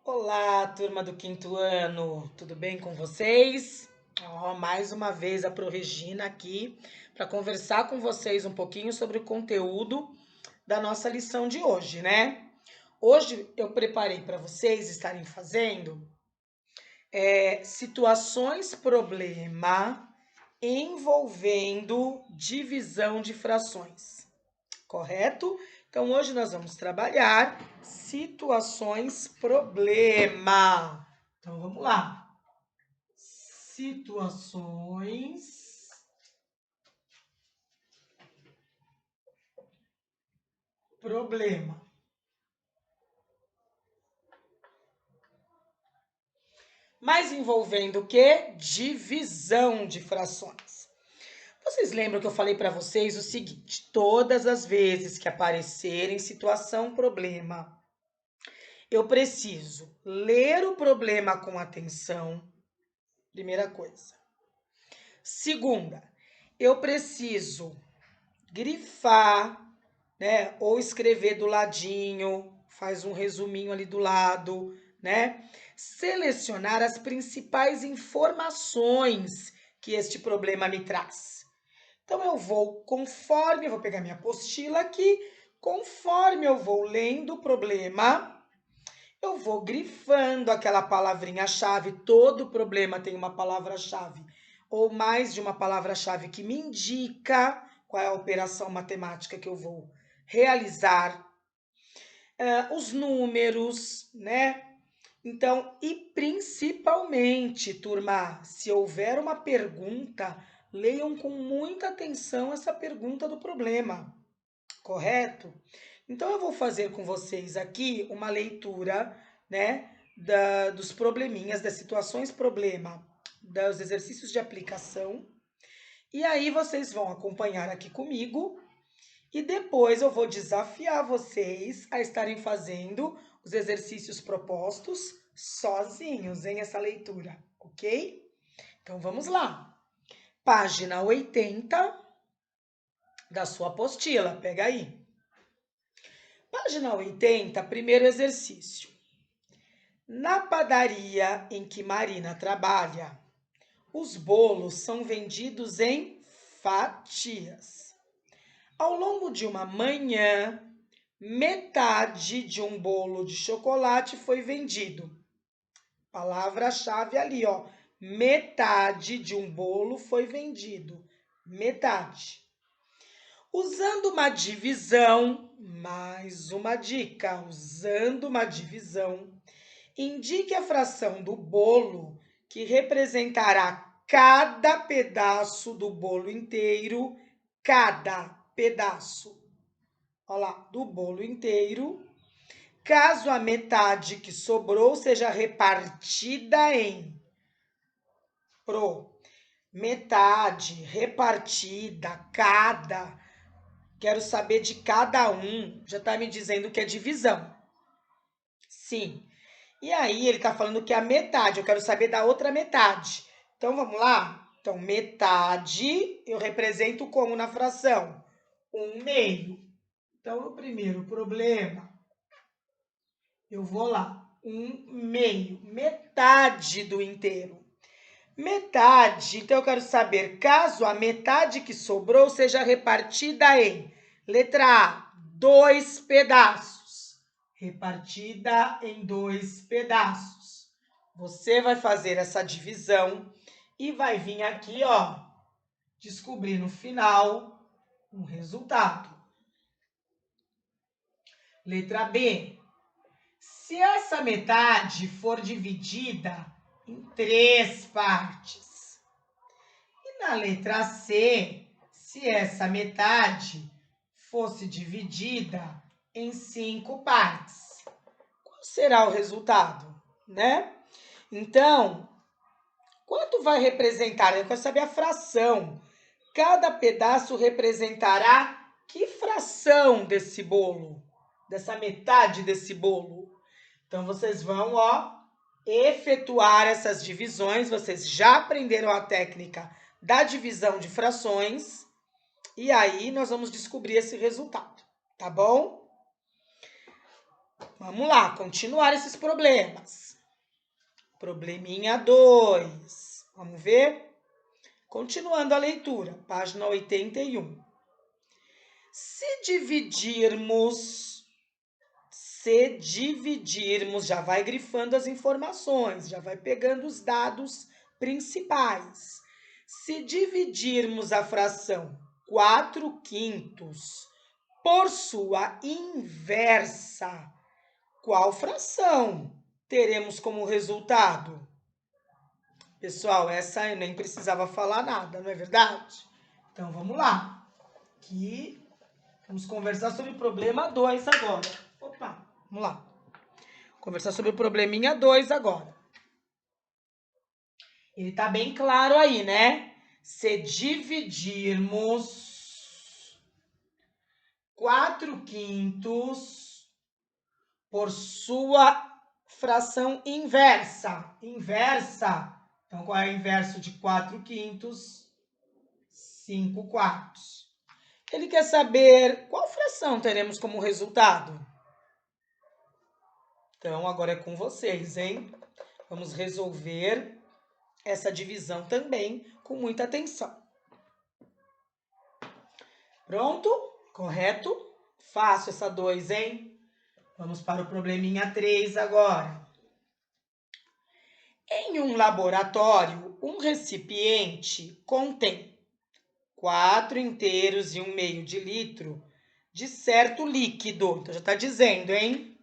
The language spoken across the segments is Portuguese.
Olá, turma do quinto ano, tudo bem com vocês? Mais uma vez a Regina aqui para conversar com vocês um pouquinho sobre o conteúdo da nossa lição de hoje, né? Hoje eu preparei para vocês estarem fazendo situações problema envolvendo divisão de frações, correto? Então hoje nós vamos trabalhar situações problema. Então vamos lá. Situações problema. Mas envolvendo o quê? Divisão de frações. Vocês lembram que eu falei para vocês o seguinte: todas as vezes que aparecerem situação problema, eu preciso ler o problema com atenção. Primeira coisa. Segunda, eu preciso grifar, né? Ou escrever do ladinho, faz um resuminho ali do lado, né? Selecionar as principais informações que este problema me traz. Então eu vou pegar minha apostila aqui, conforme eu vou lendo o problema, eu vou grifando aquela palavrinha-chave. Todo problema tem uma palavra-chave ou mais de uma palavra-chave que me indica qual é a operação matemática que eu vou realizar. Os números, né? Então, e principalmente, turma, se houver uma pergunta, leiam com muita atenção essa pergunta do problema, correto? Então, eu vou fazer com vocês aqui uma leitura, né, dos probleminhas, das situações problema, dos exercícios de aplicação. E aí vocês vão acompanhar aqui comigo e depois eu vou desafiar vocês a estarem fazendo os exercícios propostos sozinhos em essa leitura, ok? Então vamos lá. Página 80 da sua apostila, pega aí. Página 80, primeiro exercício. Na padaria em que Marina trabalha, os bolos são vendidos em fatias. Ao longo de uma manhã, metade de um bolo de chocolate foi vendido. Palavra-chave ali, ó. Metade de um bolo foi vendido. Metade. Usando uma divisão, mais uma dica, usando uma divisão, indique a fração do bolo que representará cada pedaço do bolo inteiro, cada pedaço. Olha lá, do bolo inteiro, caso a metade que sobrou seja repartida em metade, repartida, cada. Quero saber de cada um. Já está me dizendo que é divisão. Sim. E aí ele está falando que é a metade. Eu quero saber da outra metade. Então vamos lá? Então, metade eu represento como na fração? 1/2. Então, o primeiro problema, eu vou lá. 1/2. Metade do inteiro. Metade, então eu quero saber, caso a metade que sobrou seja repartida em, letra A, 2 pedaços. Repartida em 2 pedaços. Você vai fazer essa divisão e vai vir aqui, ó, descobrir no final um resultado. Letra B. Se essa metade for dividida em 3 partes. E na letra C, se essa metade fosse dividida em 5 partes, qual será o resultado, né? Então, quanto vai representar? Eu quero saber a fração. Cada pedaço representará que fração desse bolo? Dessa metade desse bolo? Então, vocês vão, ó, efetuar essas divisões. Vocês já aprenderam a técnica da divisão de frações. E aí, nós vamos descobrir esse resultado, tá bom? Vamos lá, continuar esses problemas. Probleminha 2. Vamos ver? Continuando a leitura, página 81. Se dividirmos, já vai grifando as informações, já vai pegando os dados principais. Se dividirmos a fração 4/5 por sua inversa, qual fração teremos como resultado? Pessoal, essa eu nem precisava falar nada, não é verdade? Então, vamos lá. Aqui, vamos conversar sobre o problema 2 agora. Opa, vamos lá. Conversar sobre o probleminha 2 agora. Ele tá bem claro aí, né? Se dividirmos 4/5 por sua fração inversa. Inversa. Então, qual é o inverso de 4/5? 5/4. Ele quer saber qual fração teremos como resultado. Então, agora é com vocês, hein? Vamos resolver essa divisão também com muita atenção. Pronto? Correto? Fácil essa 2, hein? Vamos para o probleminha 3 agora. Em um laboratório, um recipiente contém 4/2 de litro de certo líquido. Então, já está dizendo, hein?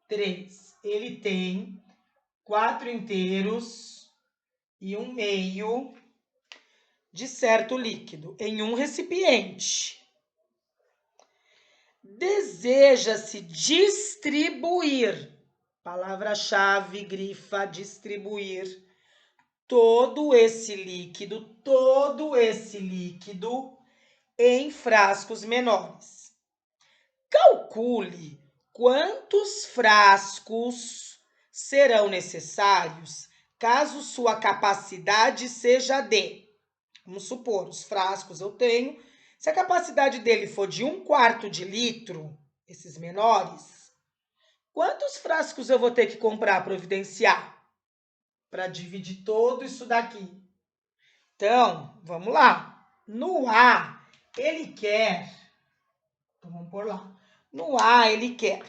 3. Ele tem 4/2 de certo líquido em um recipiente. Deseja-se distribuir, palavra-chave, grifa, distribuir, todo esse líquido em frascos menores. Calcule quantos frascos serão necessários caso sua capacidade seja de, vamos supor, os frascos eu tenho, se a capacidade dele for de 1/4 de litro, esses menores, quantos frascos eu vou ter que comprar, providenciar, para dividir todo isso daqui? Então, vamos lá. No A, ele quer, então vamos por lá. No A, ele quer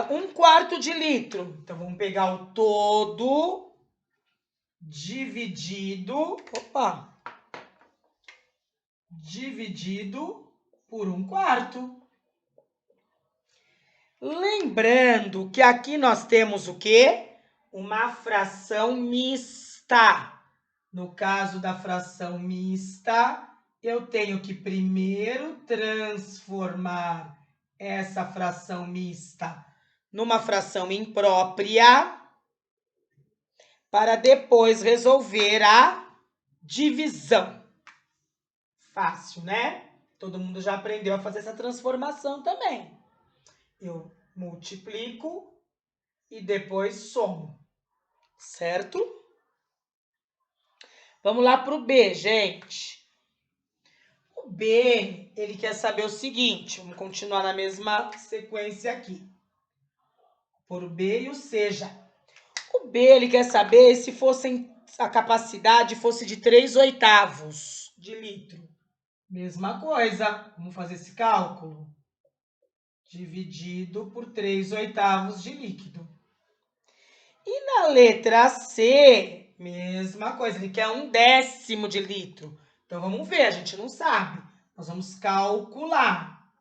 1/4 de litro. Então, vamos pegar o todo dividido por 1/4. Lembrando que aqui nós temos o quê? Uma fração mista. No caso da fração mista, eu tenho que primeiro transformar essa fração mista numa fração imprópria para depois resolver a divisão. Fácil, né? Todo mundo já aprendeu a fazer essa transformação também. Eu multiplico e depois somo, certo? Vamos lá para o B, gente. O B, ele quer saber o seguinte, vamos continuar na mesma sequência aqui. Por B e o seja. O B, ele quer saber se a capacidade fosse de 3/8 de litro. Mesma coisa, vamos fazer esse cálculo. Dividido por 3/8 de líquido. E na letra C, mesma coisa, ele quer 1/10 de litro. Então, vamos ver, a gente não sabe. Nós vamos calcular.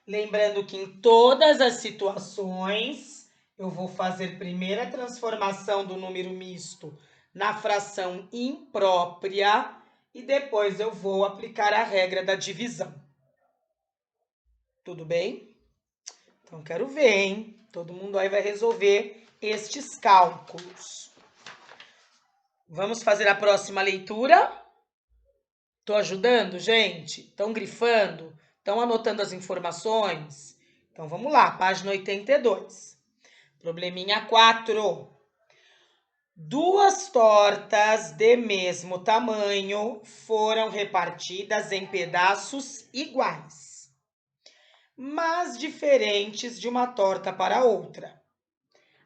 Lembrando que em todas as situações, eu vou fazer primeiro a transformação do número misto na fração imprópria e depois eu vou aplicar a regra da divisão. Tudo bem? Então, quero ver, hein? Todo mundo aí vai resolver estes cálculos. Vamos fazer a próxima leitura? Tô ajudando, gente? Estão grifando? Estão anotando as informações? Então, vamos lá, página 82. Probleminha 4. Duas tortas de mesmo tamanho foram repartidas em pedaços iguais, mas diferentes de uma torta para outra.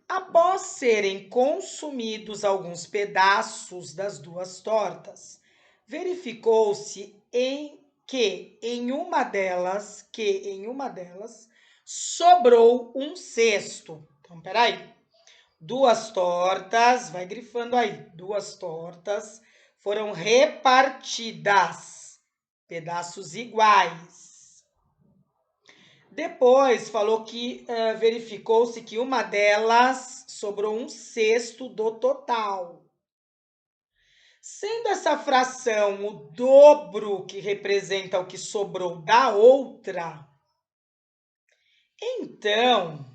Após serem consumidos alguns pedaços das duas tortas, verificou-se que em uma delas sobrou um cesto. Então, peraí. Duas tortas, vai grifando aí. Duas tortas foram repartidas, pedaços iguais. Depois falou que verificou-se que uma delas sobrou um sexto do total. Sendo essa fração o dobro que representa o que sobrou da outra, então,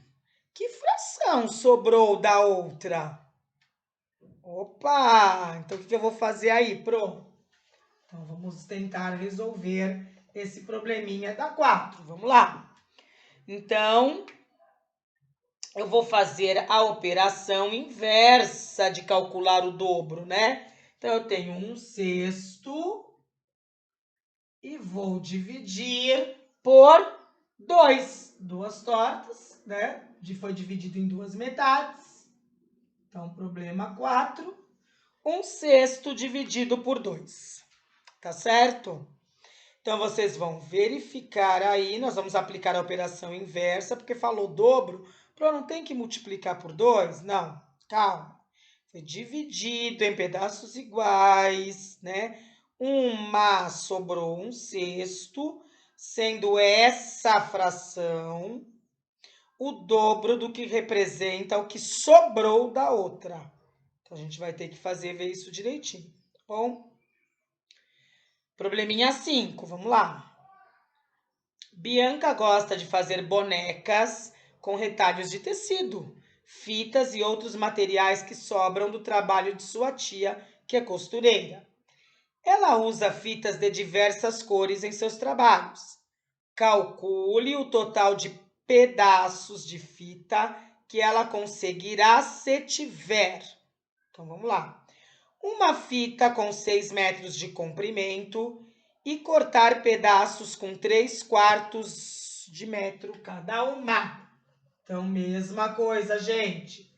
que fração sobrou da outra? Opa! Então, o que eu vou fazer aí, Pro? Então, vamos tentar resolver esse probleminha da 4. Vamos lá. Então, eu vou fazer a operação inversa de calcular o dobro, né? Então, eu tenho um sexto e vou dividir por 2. Duas tortas, né? Foi dividido em duas metades. Então, problema 4. Um sexto dividido por 2. Tá certo? Então, vocês vão verificar aí. Nós vamos aplicar a operação inversa, porque falou dobro. Não tem que multiplicar por 2? Não, calma. Foi dividido em pedaços iguais, né? Uma sobrou um sexto, sendo essa fração o dobro do que representa o que sobrou da outra. Então, a gente vai ter que ver isso direitinho, tá bom? Probleminha 5, vamos lá. Bianca gosta de fazer bonecas com retalhos de tecido, fitas e outros materiais que sobram do trabalho de sua tia, que é costureira. Ela usa fitas de diversas cores em seus trabalhos. Calcule o total de pedaços de fita que ela conseguirá se tiver. Então, vamos lá. Uma fita com 6 metros de comprimento e cortar pedaços com 3/4 de metro cada uma. Então, mesma coisa, gente.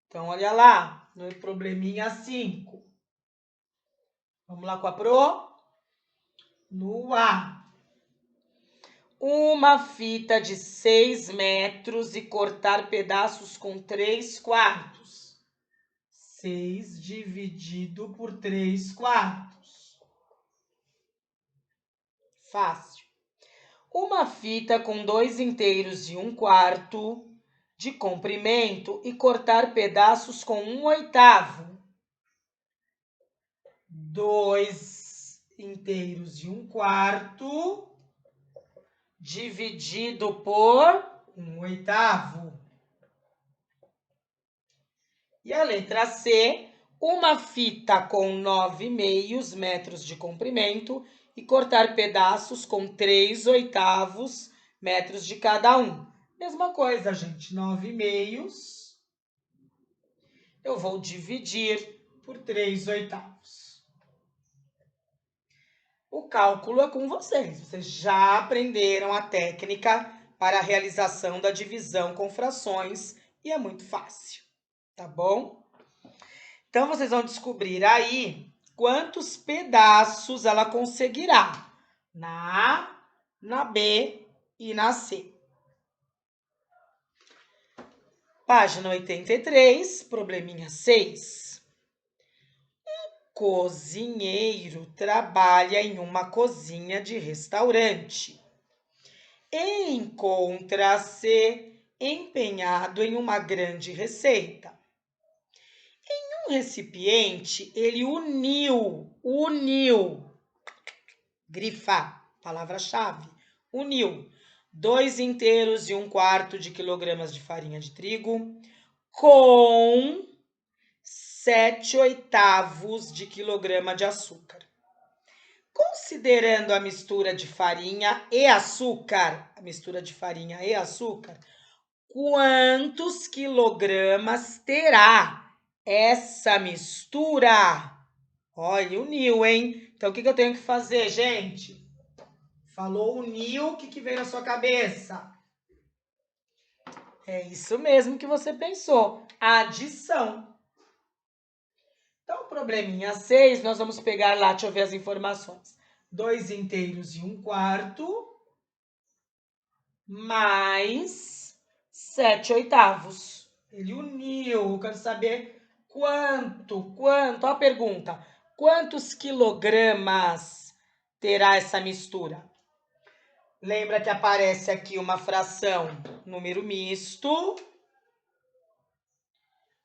Então, olha lá, no probleminha 5. Vamos lá com a Pro? No A. Uma fita de 6 metros e cortar pedaços com 3/4. 6 dividido por 3/4. Fácil. Uma fita com 2 inteiros de 1/4 de comprimento e cortar pedaços com 1/8. 2 inteiros de 1/4 dividido por 1/8. E a letra C, uma fita com 9/2 metros de comprimento e cortar pedaços com 3/8 metros de cada um. Mesma coisa, gente, 9/2 eu vou dividir por 3/8. O cálculo é com vocês. Vocês já aprenderam a técnica para a realização da divisão com frações e é muito fácil, tá bom? Então, vocês vão descobrir aí quantos pedaços ela conseguirá na A, na B e na C. Página 83, probleminha 6. Um cozinheiro trabalha em uma cozinha de restaurante. Encontra-se empenhado em uma grande receita. Em um recipiente, ele uniu, grifa, palavra-chave, uniu 2 inteiros e 1/4 de quilogramas de farinha de trigo com 7/8 de quilograma de açúcar. Considerando a mistura de farinha e açúcar, quantos quilogramas terá essa mistura. Olha, uniu, hein? Então, o que eu tenho que fazer, gente? Falou uniu, o que veio na sua cabeça? É isso mesmo que você pensou. Adição. Então, probleminha 6, nós vamos pegar lá, deixa eu ver as informações. 2 inteiros e 1/4, mais 7/8. Ele uniu, eu quero saber quanto, ó a pergunta. Quantos quilogramas terá essa mistura? Lembra que aparece aqui uma fração, número misto.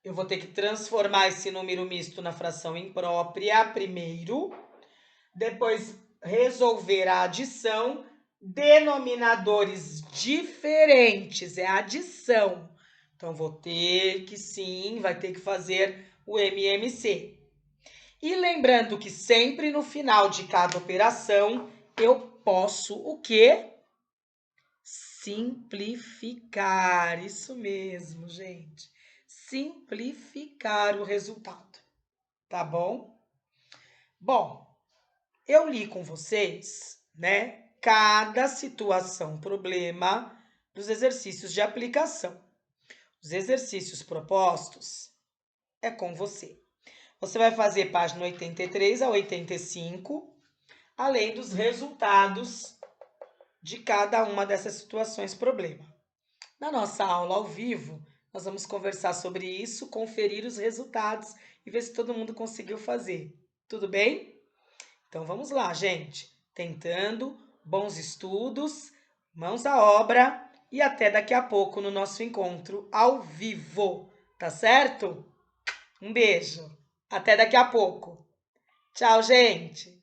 Eu vou ter que transformar esse número misto na fração imprópria primeiro. Depois, resolver a adição. Denominadores diferentes, é adição. Então, vou ter que, sim, vai ter que fazer o MMC. E lembrando que sempre no final de cada operação, eu posso o quê? Simplificar. Isso mesmo, gente. Simplificar o resultado. Tá bom? Bom, eu li com vocês, né? Cada situação, problema dos exercícios de aplicação. Os exercícios propostos é com você. Você vai fazer página 83 a 85, além dos resultados de cada uma dessas situações problema. Na nossa aula ao vivo, nós vamos conversar sobre isso, conferir os resultados e ver se todo mundo conseguiu fazer. Tudo bem? Então vamos lá, gente. Tentando, bons estudos, mãos à obra e até daqui a pouco no nosso encontro ao vivo, tá certo? Um beijo. Até daqui a pouco. Tchau, gente.